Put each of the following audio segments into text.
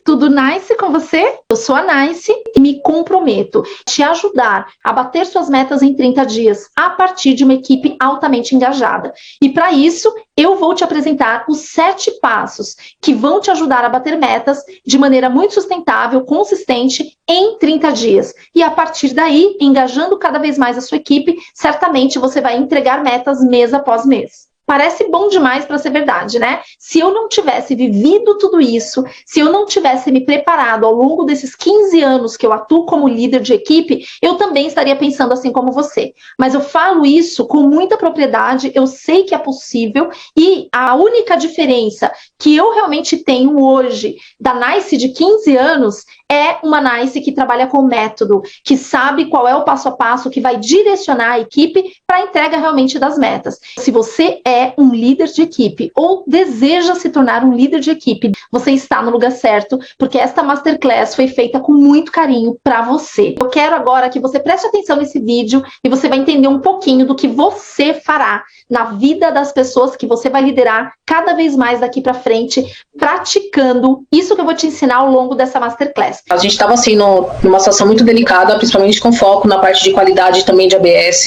Tudo nice com você? Eu sou a Nice e me comprometo a te ajudar a bater suas metas em 30 dias a partir de uma equipe altamente engajada. E para isso, eu vou te apresentar os 7 passos que vão te ajudar a bater metas de maneira muito sustentável, consistente, em 30 dias. E a partir daí, engajando cada vez mais a sua equipe, certamente você vai entregar metas mês após mês. Parece bom demais para ser verdade, né? Se eu não tivesse vivido tudo isso, se eu não tivesse me preparado ao longo desses 15 anos que eu atuo como líder de equipe, eu também estaria pensando assim como você. Mas eu falo isso com muita propriedade, eu sei que é possível e a única diferença que eu realmente tenho hoje da Nice de 15 anos é uma Nice que trabalha com método, que sabe qual é o passo a passo que vai direcionar a equipe para a entrega realmente das metas. Se você é um líder de equipe ou deseja se tornar um líder de equipe, você está no lugar certo, porque esta Masterclass foi feita com muito carinho para você. Eu quero agora que você preste atenção nesse vídeo e você vai entender um pouquinho do que você fará na vida das pessoas que você vai liderar cada vez mais daqui para frente, praticando isso que eu vou te ensinar ao longo dessa Masterclass. A gente estava assim numa situação muito delicada, principalmente com foco na parte de qualidade também de ABS.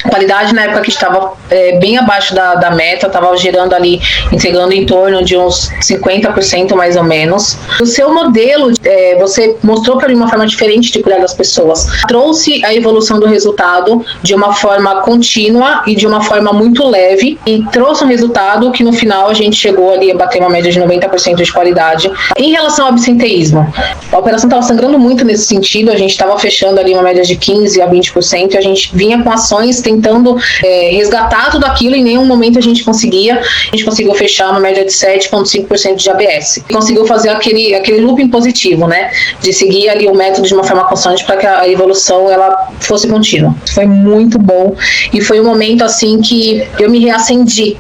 Qualidade na época que estava bem abaixo da meta, estava gerando ali, entregando em torno de uns 50% mais ou menos. O seu modelo, você mostrou para mim uma forma diferente de cuidar das pessoas. Trouxe a evolução do resultado de uma forma contínua e de uma forma muito leve e trouxe um resultado que no final a gente chegou ali a bater uma média de 90% de qualidade. Em relação ao absenteísmo, a operação estava sangrando muito nesse sentido, a gente estava fechando ali uma média de 15% a 20% e a gente vinha com ações tentando resgatar tudo aquilo, em nenhum momento a gente conseguia. A gente conseguiu fechar uma média de 7,5% de ABS. Conseguiu fazer aquele looping positivo, né? De seguir ali o método de uma forma constante para que a evolução ela fosse contínua. Foi muito bom e foi um momento assim que eu me reacendi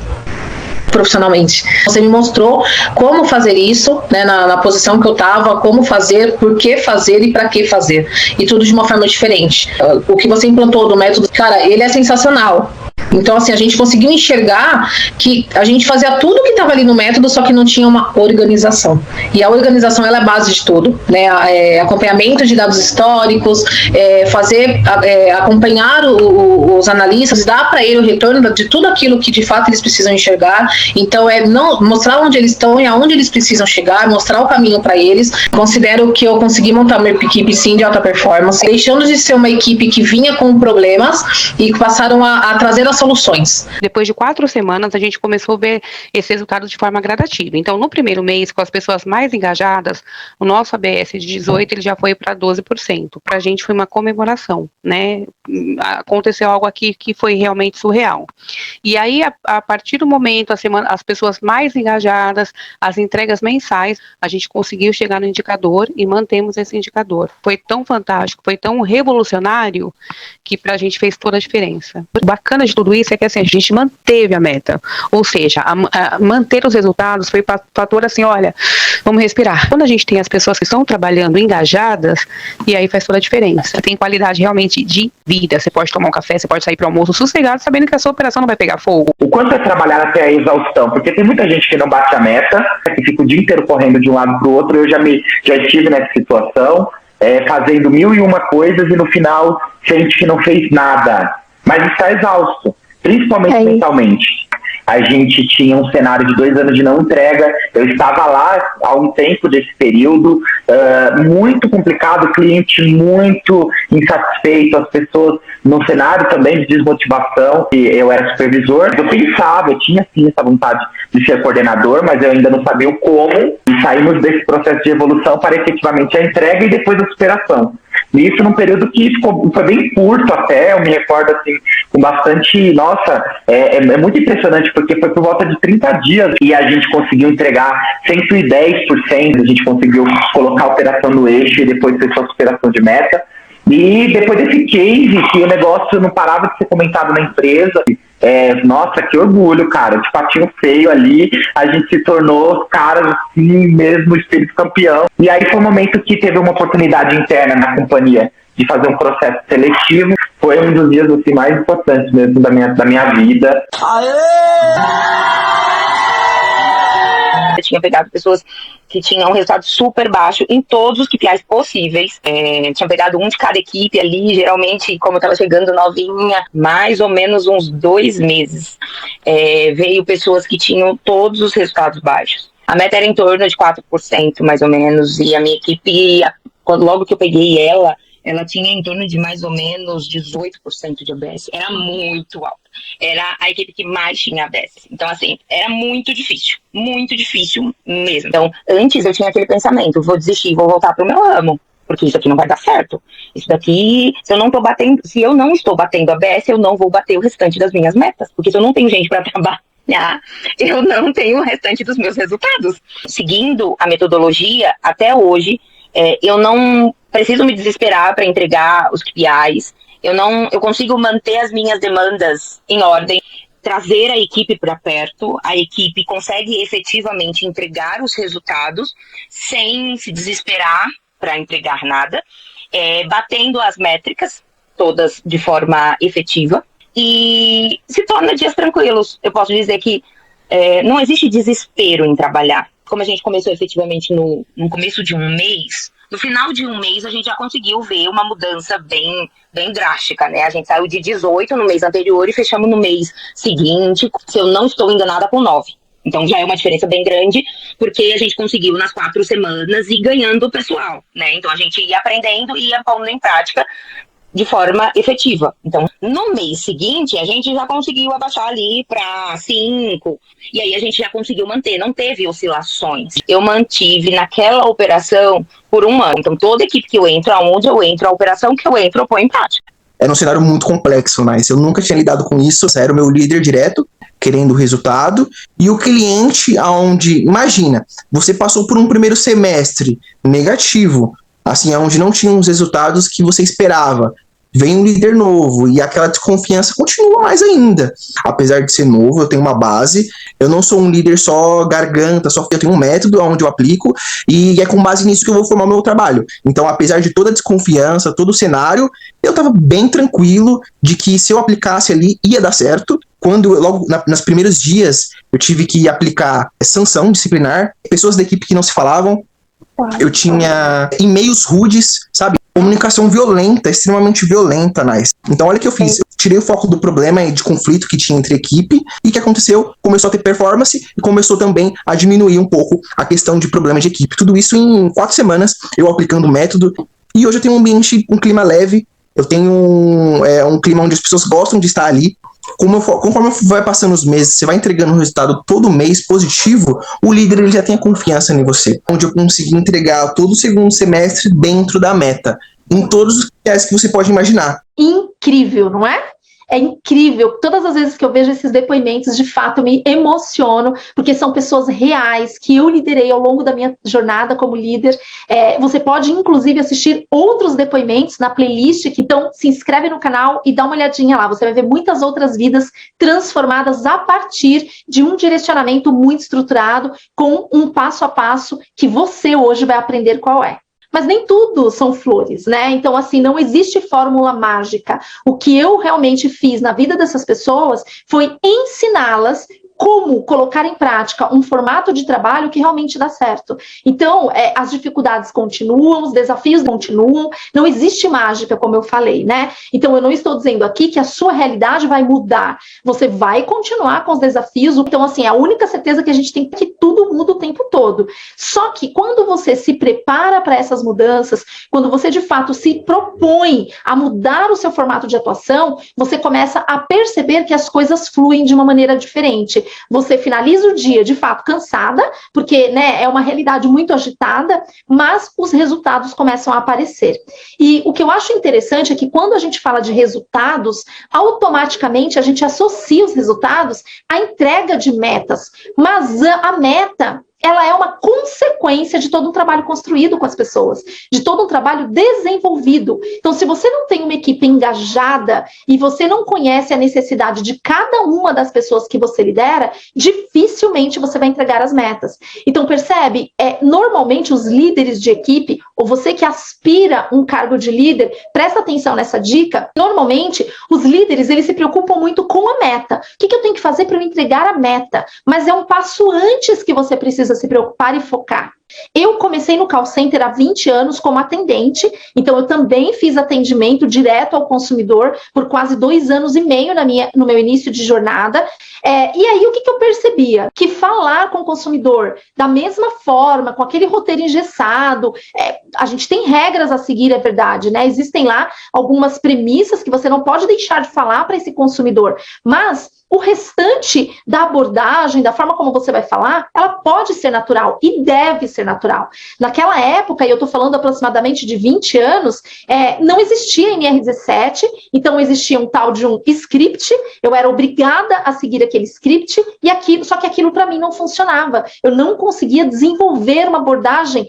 profissionalmente. Você me mostrou como fazer isso, né, na posição que eu estava, como fazer, por que fazer e para que fazer. E tudo de uma forma diferente. O que você implantou do método, cara, ele é sensacional. Então, assim, a gente conseguiu enxergar que a gente fazia tudo que estava ali no método, só que não tinha uma organização. E a organização, ela é a base de tudo, né? Acompanhamento de dados históricos, acompanhar os analistas, dar para ele o retorno de tudo aquilo que, de fato, eles precisam enxergar. Então, mostrar onde eles estão e aonde eles precisam chegar, mostrar o caminho para eles. Considero que eu consegui montar uma equipe, sim, de alta performance, deixando de ser uma equipe que vinha com problemas e passaram a trazer as soluções. Depois de 4 semanas, a gente começou a ver esse resultado de forma gradativa. Então, no primeiro mês, com as pessoas mais engajadas, o nosso ABS de 18% ele já foi para 12%. Para a gente foi uma comemoração, né? Aconteceu algo aqui que foi realmente surreal. E aí, a partir do momento, as pessoas mais engajadas, as entregas mensais, a gente conseguiu chegar no indicador e mantemos esse indicador. Foi tão fantástico, foi tão revolucionário que para a gente fez toda a diferença. O bacana de tudo isso é que assim, a gente manteve a meta, ou seja, manter os resultados foi fator assim, olha, vamos respirar. Quando a gente tem as pessoas que estão trabalhando engajadas, e aí faz toda a diferença. Tem qualidade realmente de vida, você pode tomar um café, você pode sair para o almoço sossegado, sabendo que a sua operação não vai pegar fogo. O quanto é trabalhar até a exaustão, porque tem muita gente que não bate a meta, que fica o dia inteiro correndo de um lado para o outro. Eu já estive nessa situação, fazendo 1001 coisas e no final sente que não fez nada, mas está exausto, principalmente mentalmente. A gente tinha um cenário de 2 anos de não entrega, eu estava lá há um tempo desse período, muito complicado, cliente muito insatisfeito, as pessoas num cenário também de desmotivação. E eu era supervisor, eu pensava, eu tinha sim essa vontade de ser coordenador, mas eu ainda não sabia o como, e saímos desse processo de evolução para efetivamente a entrega e depois a superação. E isso num período que foi bem curto até, eu me recordo assim, com bastante, nossa, é muito impressionante, porque foi por volta de 30 dias e a gente conseguiu entregar 110%, a gente conseguiu colocar a operação no eixo e depois fez a superação de meta. E depois desse case, que o negócio não parava de ser comentado na empresa, nossa, que orgulho, cara, de patinho feio ali, a gente se tornou caras assim, mesmo espírito campeão. E aí foi um momento que teve uma oportunidade interna na companhia de fazer um processo seletivo. Foi um dos dias assim, mais importantes mesmo da minha vida. Eu tinha pegado pessoas que tinham um resultado super baixo em todos os KPIs possíveis. Tinha pegado um de cada equipe ali, geralmente, como eu estava chegando novinha, mais ou menos uns 2 meses. Veio pessoas que tinham todos os resultados baixos. A meta era em torno de 4%, mais ou menos, e a minha equipe, logo que eu peguei ela tinha em torno de mais ou menos 18% de ABS. Era muito alto. Era a equipe que mais tinha ABS. Então, assim, era muito difícil mesmo. Então, antes eu tinha aquele pensamento, vou desistir, vou voltar pro meu ramo, porque isso aqui não vai dar certo. Isso daqui, se eu não estou batendo ABS, eu não vou bater o restante das minhas metas, porque se eu não tenho gente para trabalhar, eu não tenho o restante dos meus resultados. Seguindo a metodologia, até hoje, eu não preciso me desesperar para entregar os KPIs, eu consigo manter as minhas demandas em ordem, trazer a equipe para perto, a equipe consegue efetivamente entregar os resultados sem se desesperar para entregar nada, batendo as métricas todas de forma efetiva e se torna dias tranquilos. Eu posso dizer que não existe desespero em trabalhar. Como a gente começou efetivamente no começo de um mês, no final de um mês a gente já conseguiu ver uma mudança bem drástica, né? A gente saiu de 18 no mês anterior e fechamos no mês seguinte, se eu não estou enganada, com 9. Então já é uma diferença bem grande, porque a gente conseguiu nas 4 semanas ir ganhando o pessoal, né? Então a gente ia aprendendo e ia pondo em prática de forma efetiva. Então, no mês seguinte, a gente já conseguiu abaixar ali para 5, e aí a gente já conseguiu manter, não teve oscilações. Eu mantive naquela operação por 1 ano. Então, toda equipe que eu entro, aonde eu entro, a operação que eu entro, eu ponho em prática. Era um cenário muito complexo, mas eu nunca tinha lidado com isso. Era o meu líder direto, querendo o resultado, e o cliente aonde, imagina, você passou por um primeiro semestre negativo, assim, onde não tinha os resultados que você esperava. Vem um líder novo e aquela desconfiança continua mais ainda. Apesar de ser novo, eu tenho uma base, eu não sou um líder só garganta, só eu tenho um método onde eu aplico e é com base nisso que eu vou formar o meu trabalho. Então, apesar de toda a desconfiança, todo o cenário, eu estava bem tranquilo de que se eu aplicasse ali ia dar certo. Quando, logo nos primeiros dias, eu tive que aplicar sanção disciplinar, pessoas da equipe que não se falavam, eu tinha e-mails rudes, sabe? Comunicação violenta, extremamente violenta, Nice. Então, olha o que eu fiz. Eu tirei o foco do problema e de conflito que tinha entre a equipe, e o que aconteceu? Começou a ter performance e começou também a diminuir um pouco a questão de problema de equipe. Tudo isso em 4 semanas, eu aplicando o método, e hoje eu tenho um clima leve, eu tenho um clima onde as pessoas gostam de estar ali. Conforme vai passando os meses, você vai entregando um resultado todo mês positivo, o líder ele já tem a confiança em você. Onde eu consegui entregar todo o segundo semestre dentro da meta, em todos os KPIs que você pode imaginar. Incrível, não é? É incrível. Todas as vezes que eu vejo esses depoimentos, de fato, eu me emociono, porque são pessoas reais que eu liderei ao longo da minha jornada como líder. Você pode, inclusive, assistir outros depoimentos na playlist, então se inscreve no canal e dá uma olhadinha lá. Você vai ver muitas outras vidas transformadas a partir de um direcionamento muito estruturado, com um passo a passo que você hoje vai aprender qual é. Mas nem tudo são flores, né? Então, assim, não existe fórmula mágica. O que eu realmente fiz na vida dessas pessoas foi ensiná-las como colocar em prática um formato de trabalho que realmente dá certo. Então, as dificuldades continuam, os desafios continuam, não existe mágica, como eu falei, né? Então, eu não estou dizendo aqui que a sua realidade vai mudar, você vai continuar com os desafios. Então, assim, a única certeza que a gente tem é que tudo muda o tempo todo. Só que quando você se prepara para essas mudanças, quando você, de fato, se propõe a mudar o seu formato de atuação, você começa a perceber que as coisas fluem de uma maneira diferente. Você finaliza o dia, de fato, cansada, porque, né, é uma realidade muito agitada, mas os resultados começam a aparecer. E o que eu acho interessante é que quando a gente fala de resultados, automaticamente a gente associa os resultados à entrega de metas. Mas a meta, ela é uma consequência de todo um trabalho construído com as pessoas, de todo um trabalho desenvolvido. Então, se você não tem uma equipe engajada e você não conhece a necessidade de cada uma das pessoas que você lidera, dificilmente você vai entregar as metas. Então, percebe? Normalmente, os líderes de equipe, ou você que aspira um cargo de líder, presta atenção nessa dica. Normalmente, os líderes, eles se preocupam muito com a meta. O que eu tenho que fazer para eu entregar a meta? Mas é um passo antes que você precisa precisa se preocupar e focar. Eu comecei no call center há 20 anos como atendente, então eu também fiz atendimento direto ao consumidor por quase 2 anos e meio no meu início de jornada. E aí o que eu percebia? Que falar com o consumidor da mesma forma, com aquele roteiro engessado, a gente tem regras a seguir, é verdade, né? Existem lá algumas premissas que você não pode deixar de falar para esse consumidor, mas o restante da abordagem, da forma como você vai falar, ela pode ser natural e deve ser natural. Naquela época, e eu estou falando aproximadamente de 20 anos, não existia NR17, então existia um tal de um script, eu era obrigada a seguir aquele script, só que aquilo para mim não funcionava. Eu não conseguia desenvolver uma abordagem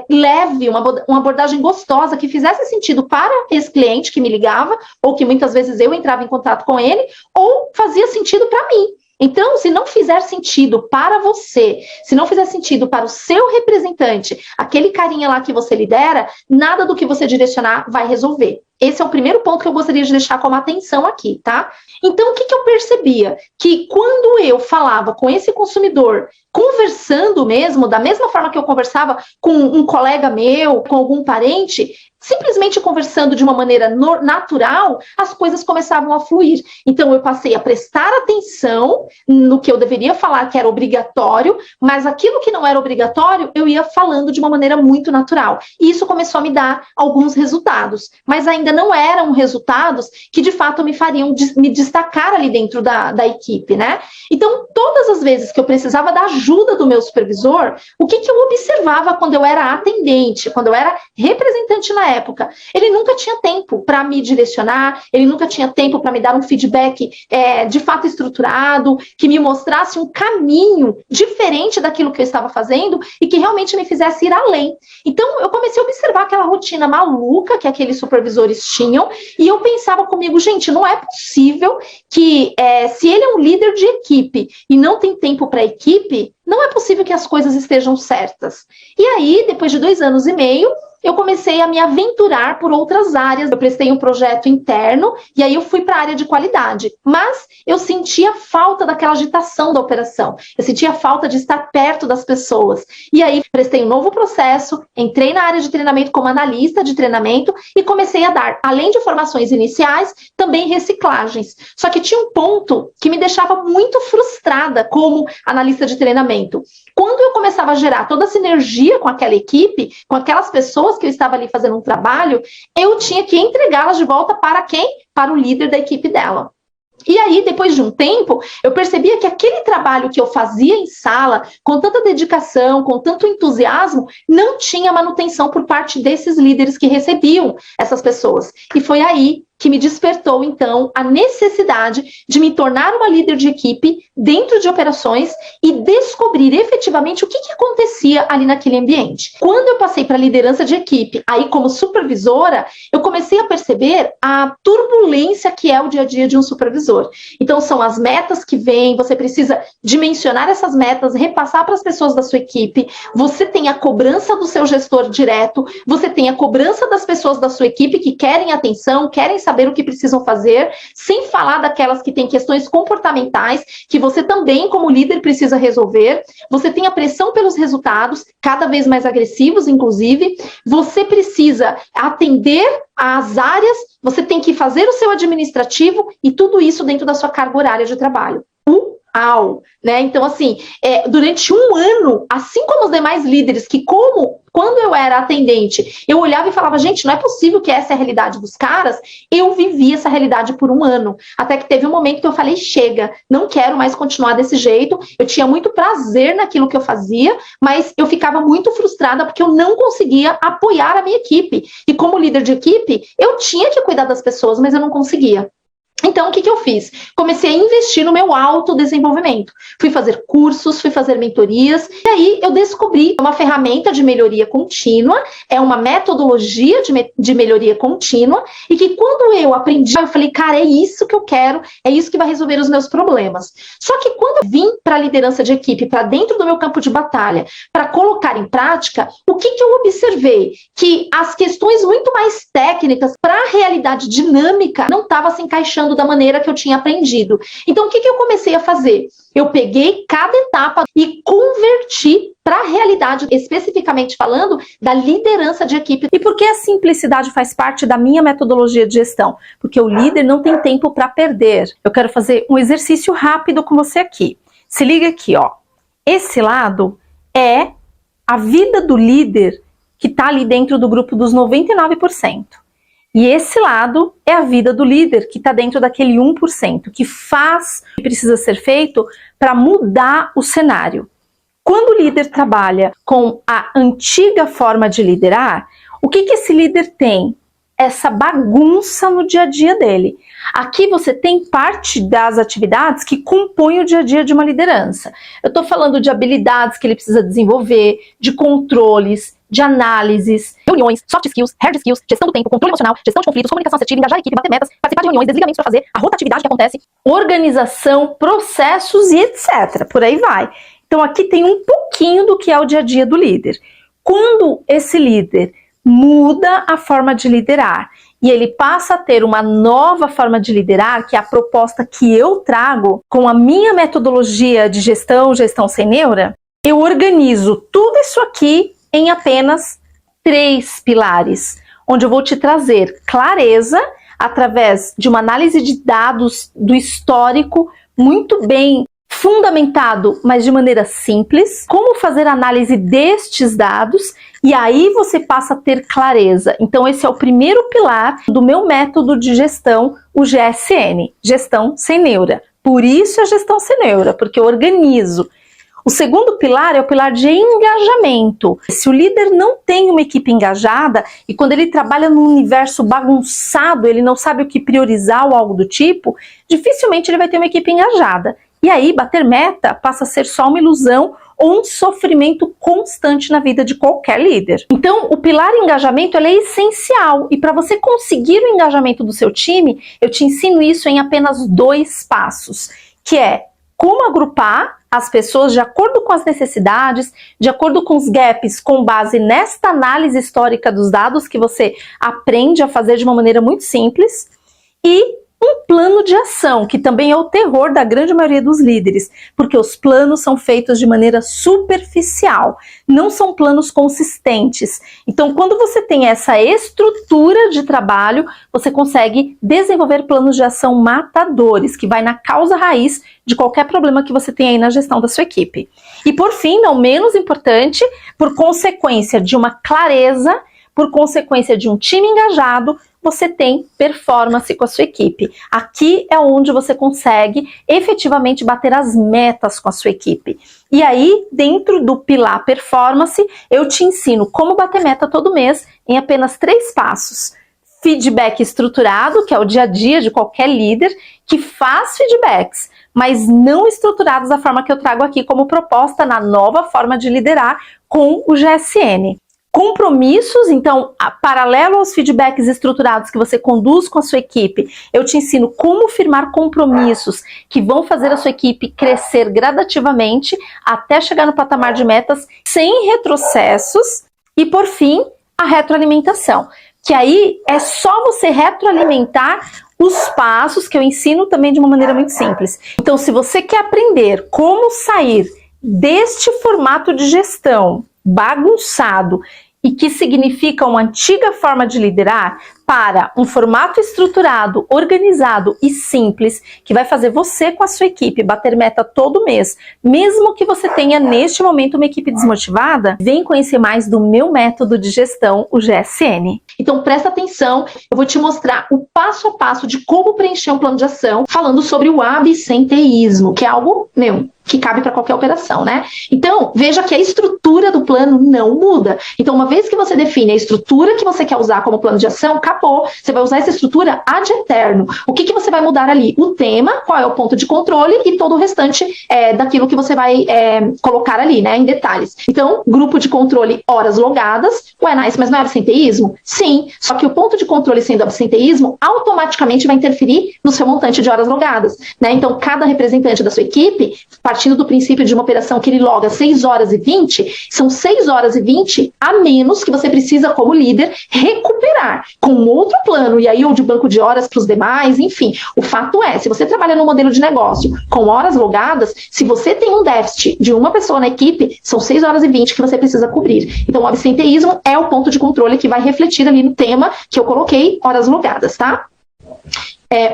leve, uma abordagem gostosa, que fizesse sentido para esse cliente que me ligava, ou que muitas vezes eu entrava em contato com ele, ou fazia sentido para mim. Então, se não fizer sentido para você, se não fizer sentido para o seu representante, aquele carinha lá que você lidera, nada do que você direcionar vai resolver. Esse é o primeiro ponto que eu gostaria de deixar como atenção aqui, tá? Então, o que eu percebia? Que quando eu falava com esse consumidor, conversando mesmo, da mesma forma que eu conversava com um colega meu, com algum parente, simplesmente conversando de uma maneira natural, as coisas começavam a fluir. Então, eu passei a prestar atenção no que eu deveria falar, que era obrigatório, mas aquilo que não era obrigatório, eu ia falando de uma maneira muito natural. E isso começou a me dar alguns resultados, mas ainda não eram resultados que, de fato, me fariam me destacar ali dentro da equipe, né? Então, todas as vezes que eu precisava da ajuda do meu supervisor, o que eu observava quando eu era atendente, quando eu era representante na época? Ele nunca tinha tempo para me direcionar, ele nunca tinha tempo para me dar um feedback de fato estruturado, que me mostrasse um caminho diferente daquilo que eu estava fazendo e que realmente me fizesse ir além. Então, eu comecei a observar aquela rotina maluca que aqueles supervisores tinham, e eu pensava comigo, gente, não é possível que, se ele é um líder de equipe e não tem tempo para a equipe, não é possível que as coisas estejam certas. E aí, depois de 2 anos e meio, eu comecei a me aventurar por outras áreas. Eu prestei um projeto interno e aí eu fui para a área de qualidade. Mas eu sentia falta daquela agitação da operação. Eu sentia falta de estar perto das pessoas. E aí prestei um novo processo, entrei na área de treinamento como analista de treinamento e comecei a dar, além de formações iniciais, também reciclagens. Só que tinha um ponto que me deixava muito frustrada como analista de treinamento. Quando eu começava a gerar toda a sinergia com aquela equipe, com aquelas pessoas que eu estava ali fazendo um trabalho, eu tinha que entregá-las de volta para quem? Para o líder da equipe dela. E aí, depois de um tempo, eu percebia que aquele trabalho que eu fazia em sala, com tanta dedicação, com tanto entusiasmo, não tinha manutenção por parte desses líderes que recebiam essas pessoas. E foi aí que me despertou, então, a necessidade de me tornar uma líder de equipe dentro de operações e descobrir efetivamente o que acontecia ali naquele ambiente. Quando eu passei para a liderança de equipe, aí como supervisora, eu comecei a perceber a turbulência que é o dia a dia de um supervisor. Então, são as metas que vêm, você precisa dimensionar essas metas, repassar para as pessoas da sua equipe, você tem a cobrança do seu gestor direto, você tem a cobrança das pessoas da sua equipe que querem atenção, querem saber o que precisam fazer, sem falar daquelas que têm questões comportamentais, que você também, como líder, precisa resolver. Você tem a pressão pelos resultados, cada vez mais agressivos, inclusive. Você precisa atender às áreas, você tem que fazer o seu administrativo e tudo isso dentro da sua carga horária de trabalho. Né? Então, assim, durante 1 ano, assim como os demais líderes, que quando eu era atendente, eu olhava e falava, gente, não é possível que essa é a realidade dos caras, eu vivi essa realidade por 1 ano, até que teve um momento que eu falei, chega, não quero mais continuar desse jeito, eu tinha muito prazer naquilo que eu fazia, mas eu ficava muito frustrada porque eu não conseguia apoiar a minha equipe, e como líder de equipe, eu tinha que cuidar das pessoas, mas eu não conseguia. Então, o que eu fiz? Comecei a investir no meu autodesenvolvimento. Fui fazer cursos, fui fazer mentorias, e aí eu descobri uma ferramenta de melhoria contínua, é uma metodologia de melhoria contínua, e que quando eu aprendi, eu falei, cara, é isso que eu quero, é isso que vai resolver os meus problemas. Só que quando eu vim para a liderança de equipe, para dentro do meu campo de batalha, para colocar em prática, o que eu observei? Que as questões muito mais técnicas para a realidade dinâmica não estavam se encaixando trabalhando da maneira que eu tinha aprendido. Então, o que eu comecei a fazer? Eu peguei cada etapa e converti para a realidade, especificamente falando, da liderança de equipe. E por que a simplicidade faz parte da minha metodologia de gestão? Porque o líder não tem tempo para perder. Eu quero fazer um exercício rápido com você aqui. Se liga aqui, ó. Esse lado é a vida do líder que está ali dentro do grupo dos 99%. E esse lado é a vida do líder que está dentro daquele 1%, que faz o que precisa ser feito para mudar o cenário. Quando o líder trabalha com a antiga forma de liderar, o que esse líder tem? Essa bagunça no dia a dia dele. Aqui você tem parte das atividades que compõem o dia a dia de uma liderança. Eu estou falando de habilidades que ele precisa desenvolver, de controles, de análises, reuniões, soft skills, hard skills, gestão do tempo, controle emocional, gestão de conflitos, comunicação assertiva, engajar a equipe, bater metas, participar de reuniões, desligamentos para fazer, a rotatividade que acontece, organização, processos e etc. Por aí vai. Então aqui tem um pouquinho do que é o dia a dia do líder. Quando esse líder muda a forma de liderar e ele passa a ter uma nova forma de liderar, que é a proposta que eu trago com a minha metodologia de gestão sem neura, eu organizo tudo isso aqui em apenas 3 pilares, onde eu vou te trazer clareza através de uma análise de dados do histórico muito bem fundamentado, mas de maneira simples, como fazer análise destes dados, e aí você passa a ter clareza. Então esse é o primeiro pilar do meu método de gestão, o GSN, gestão sem neura. Por isso é gestão sem neura, porque eu organizo. O segundo pilar é o pilar de engajamento. Se o líder não tem uma equipe engajada e quando ele trabalha num universo bagunçado, ele não sabe o que priorizar ou algo do tipo, dificilmente ele vai ter uma equipe engajada. E aí, bater meta passa a ser só uma ilusão ou um sofrimento constante na vida de qualquer líder. Então, o pilar engajamento ele é essencial. E para você conseguir o engajamento do seu time, eu te ensino isso em apenas 2 passos, que é como agrupar as pessoas de acordo com as necessidades, de acordo com os gaps, com base nesta análise histórica dos dados que você aprende a fazer de uma maneira muito simples, e um plano de ação, que também é o terror da grande maioria dos líderes, porque os planos são feitos de maneira superficial, não são planos consistentes. Então, quando você tem essa estrutura de trabalho, você consegue desenvolver planos de ação matadores, que vai na causa raiz de qualquer problema que você tem aí na gestão da sua equipe. E por fim, não menos importante, por consequência de uma clareza, por consequência de um time engajado, você tem performance com a sua equipe. Aqui é onde você consegue efetivamente bater as metas com a sua equipe. E aí, dentro do pilar performance, eu te ensino como bater meta todo mês em apenas 3 passos. Feedback estruturado, que é o dia a dia de qualquer líder que faz feedbacks, mas não estruturados da forma que eu trago aqui como proposta na nova forma de liderar com o GSN. Compromissos, então, paralelo aos feedbacks estruturados que você conduz com a sua equipe, eu te ensino como firmar compromissos que vão fazer a sua equipe crescer gradativamente até chegar no patamar de metas sem retrocessos. E, por fim, a retroalimentação, que aí é só você retroalimentar os passos que eu ensino também de uma maneira muito simples. Então, se você quer aprender como sair deste formato de gestão bagunçado e que significa uma antiga forma de liderar para um formato estruturado, organizado e simples, que vai fazer você com a sua equipe bater meta todo mês, mesmo que você tenha neste momento uma equipe desmotivada, vem conhecer mais do meu método de gestão, o GSN. Então presta atenção, eu vou te mostrar o passo a passo de como preencher um plano de ação, falando sobre o absenteísmo, que é algo, que cabe para qualquer operação, né? Então, veja que a estrutura do plano não muda. Então, uma vez que você define a estrutura que você quer usar como plano de ação, acabou. Você vai usar essa estrutura ad eterno. O que você vai mudar ali? O tema, qual é o ponto de controle e todo o restante daquilo que você vai colocar ali, né, em detalhes. Então, grupo de controle, horas logadas. Ué, Nice, mas não é absenteísmo? Sim, só que o ponto de controle sendo absenteísmo, automaticamente vai interferir no seu montante de horas logadas, né? Então, cada representante da sua equipe, partindo do princípio de uma operação que ele loga 6 horas e 20, são 6 horas e 20 a menos que você precisa, como líder, recuperar com outro plano, e aí ou de banco de horas para os demais, enfim. O fato é, se você trabalha no modelo de negócio com horas logadas, se você tem um déficit de uma pessoa na equipe, são 6 horas e 20 que você precisa cobrir. Então, o absenteísmo é o ponto de controle que vai refletir ali no tema que eu coloquei, horas logadas, tá?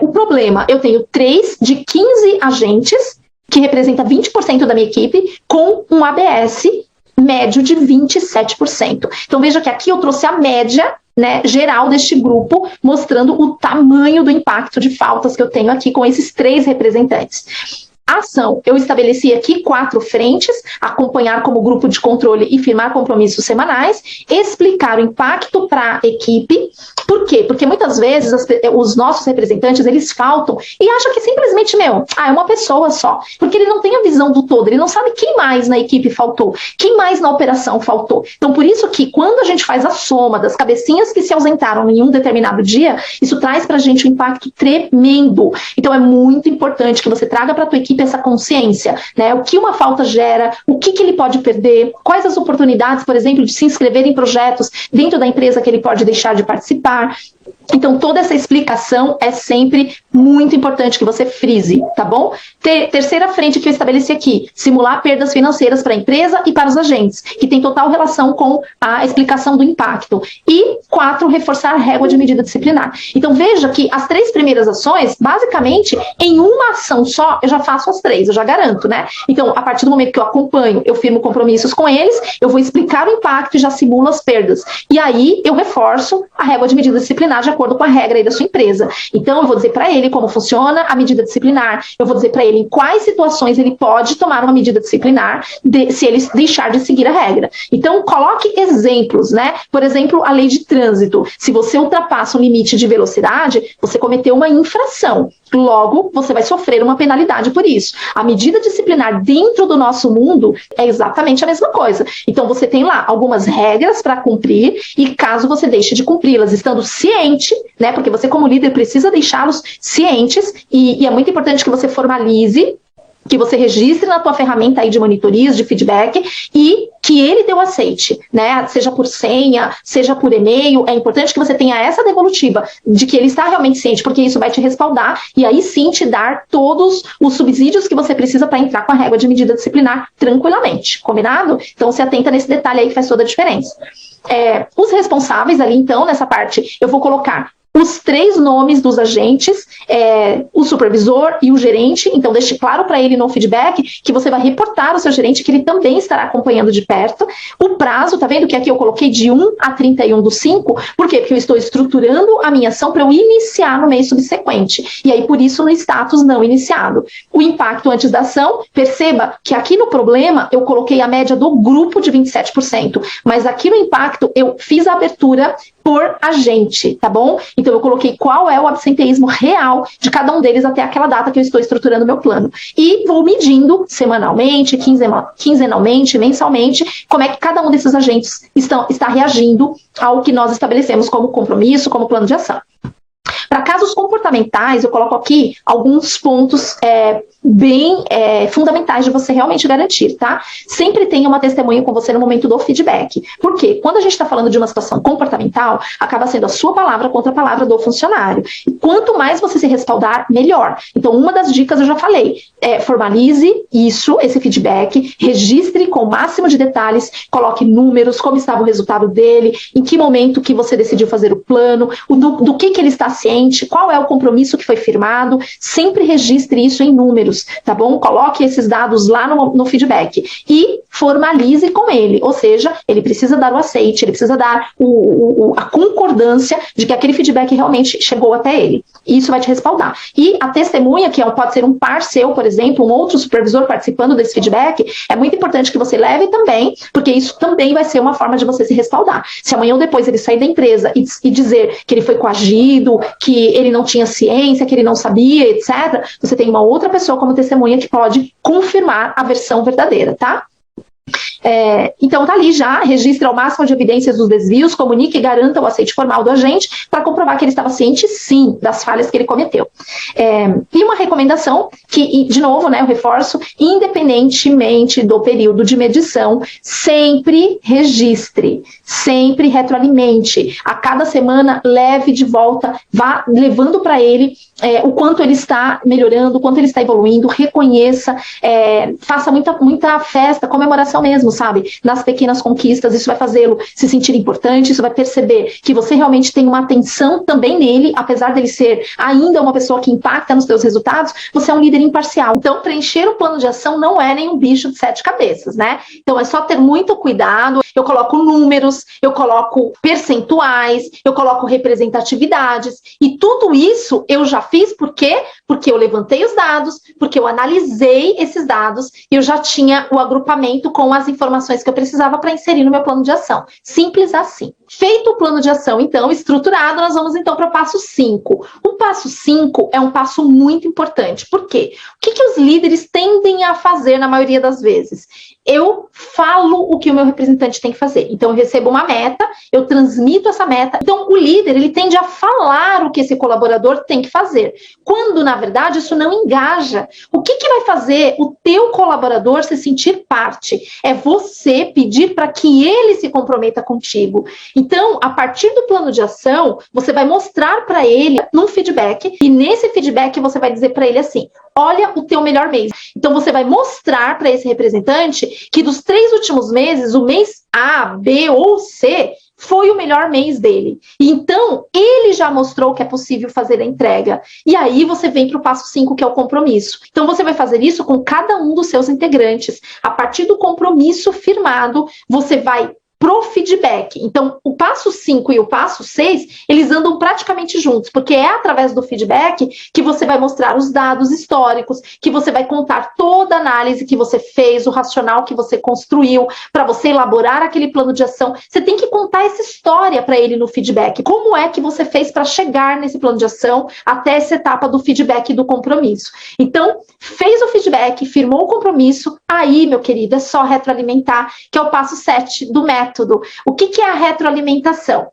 O problema, eu tenho 3 de 15 agentes, que representa 20% da minha equipe, com um ABS médio de 27%. Então, veja que aqui eu trouxe a média, né, geral deste grupo, mostrando o tamanho do impacto de faltas que eu tenho aqui com esses 3 representantes. A ação, eu estabeleci aqui 4 frentes: acompanhar como grupo de controle e firmar compromissos semanais, explicar o impacto para a equipe. Por quê? Porque muitas vezes os nossos representantes, eles faltam e acham que simplesmente, é uma pessoa só, porque ele não tem a visão do todo, ele não sabe quem mais na equipe faltou, quem mais na operação faltou. Então, por isso que quando a gente faz a soma das cabecinhas que se ausentaram em um determinado dia, isso traz para a gente um impacto tremendo. Então, é muito importante que você traga para a tua equipe essa consciência, né? O que uma falta gera, o que ele pode perder, quais as oportunidades, por exemplo, de se inscrever em projetos dentro da empresa que ele pode deixar de participar. Então, toda essa explicação é sempre muito importante que você frise, tá bom? Terceira frente que eu estabeleci aqui: simular perdas financeiras para a empresa e para os agentes, que tem total relação com a explicação do impacto. E 4, reforçar a régua de medida disciplinar. Então, veja que as 3 primeiras ações, basicamente, em uma ação só, eu já faço as 3, eu já garanto, né? Então, a partir do momento que eu acompanho, eu firmo compromissos com eles, eu vou explicar o impacto e já simulo as perdas. E aí, eu reforço a régua de medida disciplinar de acordo com a regra aí da sua empresa. Então, eu vou dizer para ele como funciona a medida disciplinar, eu vou dizer para ele em quais situações ele pode tomar uma medida disciplinar se ele deixar de seguir a regra. Então, coloque exemplos, né? Por exemplo, a lei de trânsito. Se você ultrapassa um limite de velocidade, você cometeu uma infração. Logo, você vai sofrer uma penalidade por isso. A medida disciplinar dentro do nosso mundo é exatamente a mesma coisa. Então, você tem lá algumas regras para cumprir e caso você deixe de cumpri-las, estando ciente, né, porque você como líder precisa deixá-los cientes e é muito importante que você formalize, que você registre na tua ferramenta aí de monitorias, de feedback, e que ele dê o aceite, né? Seja por senha, seja por e-mail. É importante que você tenha essa devolutiva de que ele está realmente ciente, porque isso vai te respaldar e aí sim te dar todos os subsídios que você precisa para entrar com a régua de medida disciplinar tranquilamente. Combinado? Então se atenta nesse detalhe aí que faz toda a diferença. Os responsáveis ali, então, nessa parte, eu vou colocar os 3 nomes dos agentes, o supervisor e o gerente. Então, deixe claro para ele no feedback que você vai reportar ao seu gerente que ele também estará acompanhando de perto. O prazo, tá vendo que aqui eu coloquei de 1 a 31/5? Por quê? Porque eu estou estruturando a minha ação para eu iniciar no mês subsequente. E aí, por isso, no status não iniciado. O impacto antes da ação, perceba que aqui no problema eu coloquei a média do grupo de 27%, mas aqui no impacto eu fiz a abertura por agente, tá bom? Então eu coloquei qual é o absenteísmo real de cada um deles até aquela data que eu estou estruturando o meu plano. E vou medindo semanalmente, quinzenalmente, mensalmente, como é que cada um desses agentes está reagindo ao que nós estabelecemos como compromisso, como plano de ação. Para casos comportamentais, eu coloco aqui alguns pontos bem fundamentais de você realmente garantir, tá? Sempre tenha uma testemunha com você no momento do feedback. Por quê? Quando a gente está falando de uma situação comportamental, acaba sendo a sua palavra contra a palavra do funcionário. E quanto mais você se respaldar, melhor. Então, uma das dicas eu já falei, formalize esse feedback, registre com o máximo de detalhes, coloque números, como estava o resultado dele, em que momento que você decidiu fazer o plano, do que ele está ciente, qual é o compromisso que foi firmado, sempre registre isso em números, tá bom? Coloque esses dados lá no feedback e formalize com ele, ou seja, ele precisa dar o aceite, ele precisa dar a concordância de que aquele feedback realmente chegou até ele. Isso vai te respaldar. E a testemunha, que pode ser um par seu, por exemplo, um outro supervisor participando desse feedback, é muito importante que você leve também, porque isso também vai ser uma forma de você se respaldar. Se amanhã ou depois ele sair da empresa e dizer que ele foi coagido, que ele não tinha ciência, que ele não sabia, etc., você tem uma outra pessoa como testemunha que pode confirmar a versão verdadeira, tá? Então tá ali já, registre ao máximo de evidências dos desvios, comunique e garanta o aceite formal do agente para comprovar que ele estava ciente, sim, das falhas que ele cometeu. E uma recomendação que, de novo, né, eu reforço, independentemente do período de medição, sempre registre, sempre retroalimente. A cada semana, leve de volta, vá levando para ele o quanto ele está melhorando, o quanto ele está evoluindo, reconheça, faça muita festa, comemoração mesmo, sabe? Nas pequenas conquistas, isso vai fazê-lo se sentir importante, isso vai perceber que você realmente tem uma atenção também nele, apesar dele ser ainda uma pessoa que impacta nos seus resultados, você é um líder imparcial. Então, preencher o plano de ação não é nenhum bicho de 7 cabeças, né? Então, é só ter muito cuidado. Eu coloco números, eu coloco percentuais, eu coloco representatividades, e tudo isso eu já fiz, por quê? Porque eu levantei os dados, porque eu analisei esses dados e eu já tinha o agrupamento com as informações que eu precisava para inserir no meu plano de ação. Simples assim. Feito o plano de ação, então, estruturado, nós vamos então para o passo 5. O passo 5 é um passo muito importante. Por quê? O que os líderes tendem a fazer na maioria das vezes? Eu falo o que o meu representante tem que fazer. Então, eu recebo uma meta, eu transmito essa meta. Então, o líder, ele tende a falar o que esse colaborador tem que fazer. Quando, na verdade, isso não engaja. O que vai fazer o teu colaborador se sentir parte? É você pedir para que ele se comprometa contigo. Então, a partir do plano de ação, você vai mostrar para ele num feedback, e nesse feedback você vai dizer para ele assim: olha o teu melhor mês. Então, você vai mostrar para esse representante que dos 3 últimos meses, o mês A, B ou C foi o melhor mês dele. Então, ele já mostrou que é possível fazer a entrega. E aí você vem para o passo 5, que é o compromisso. Então, você vai fazer isso com cada um dos seus integrantes. A partir do compromisso firmado, você vai pro feedback. Então, o passo 5 e o passo 6, eles andam praticamente juntos, porque é através do feedback que você vai mostrar os dados históricos, que você vai contar toda a análise que você fez, o racional que você construiu, para você elaborar aquele plano de ação. Você tem que contar essa história para ele no feedback. Como é que você fez para chegar nesse plano de ação até essa etapa do feedback e do compromisso? Então, fez o feedback, firmou o compromisso, aí, meu querido, é só retroalimentar, que é o passo 7 do método. O que é a retroalimentação?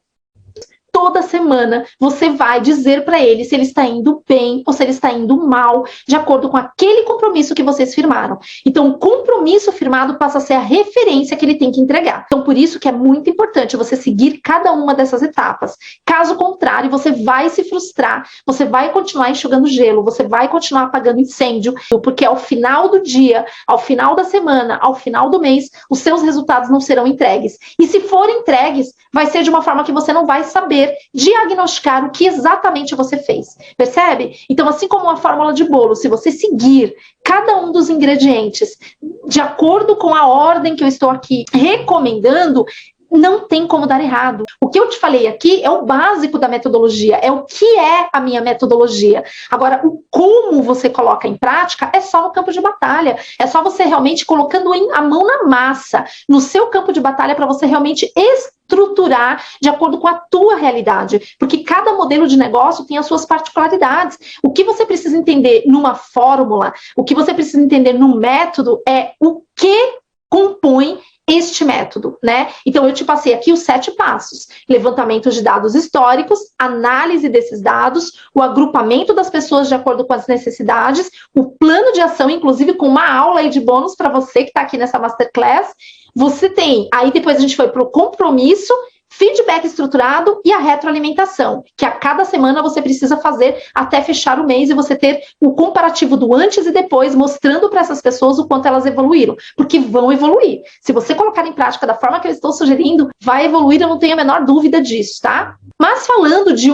Toda semana você vai dizer para ele se ele está indo bem ou se ele está indo mal, de acordo com aquele compromisso que vocês firmaram. Então, o compromisso firmado passa a ser a referência que ele tem que entregar. Então, por isso que é muito importante você seguir cada uma dessas etapas. Caso contrário, você vai se frustrar, você vai continuar enxugando gelo, você vai continuar apagando incêndio, porque ao final do dia, ao final da semana, ao final do mês, os seus resultados não serão entregues. E se forem entregues, vai ser de uma forma que você não vai saber diagnosticar o que exatamente você fez. Percebe? Então, assim como uma fórmula de bolo, se você seguir cada um dos ingredientes de acordo com a ordem que eu estou aqui recomendando, não tem como dar errado. O que eu te falei aqui é o básico da metodologia, é o que é a minha metodologia. Agora, o como você coloca em prática é só no campo de batalha, é só você realmente colocando a mão na massa, no seu campo de batalha, para você realmente estruturar de acordo com a tua realidade, porque cada modelo de negócio tem as suas particularidades. O que você precisa entender numa fórmula, o que você precisa entender no método é o que compõe este método, né? Então, eu te passei aqui os 7 passos: levantamento de dados históricos, análise desses dados, o agrupamento das pessoas de acordo com as necessidades, o plano de ação, inclusive com uma aula aí de bônus para você que está aqui nessa Masterclass. Você tem, aí depois a gente foi para o compromisso, feedback estruturado e a retroalimentação, que a cada semana você precisa fazer até fechar o mês e você ter o comparativo do antes e depois, mostrando para essas pessoas o quanto elas evoluíram, porque vão evoluir. Se você colocar em prática da forma que eu estou sugerindo, vai evoluir, eu não tenho a menor dúvida disso, tá? Mas falando de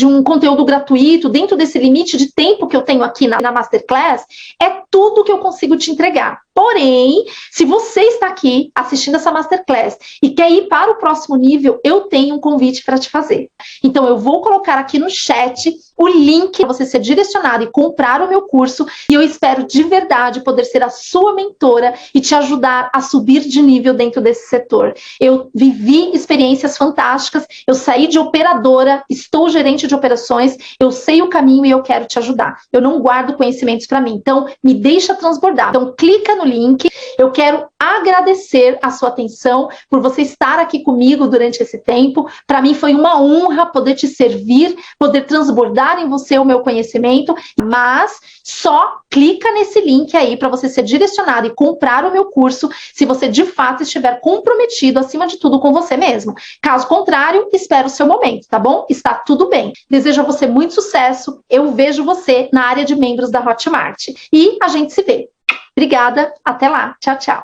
um conteúdo gratuito, dentro desse limite de tempo que eu tenho aqui na Masterclass, é tudo que eu consigo te entregar. Porém, se você está aqui assistindo essa Masterclass e quer ir para o próximo nível, eu tenho um convite para te fazer. Então, eu vou colocar aqui no chat o link para você ser direcionado e comprar o meu curso, e eu espero de verdade poder ser a sua mentora e te ajudar a subir de nível dentro desse setor. Eu vivi experiências fantásticas, eu saí de operadora, estou gerente de operações, eu sei o caminho e eu quero te ajudar. Eu não guardo conhecimentos para mim, então me deixa transbordar. Então, clica no link. Eu quero agradecer a sua atenção, por você estar aqui comigo durante esse tempo. Para mim foi uma honra poder te servir, poder transbordar em você o meu conhecimento, mas só clica nesse link aí para você ser direcionado e comprar o meu curso se você de fato estiver comprometido, acima de tudo, com você mesmo. Caso contrário, espera o seu momento, tá bom? Está tudo bem. Desejo a você muito sucesso. Eu vejo você na área de membros da Hotmart. E a gente se vê. Obrigada. Até lá. Tchau, tchau.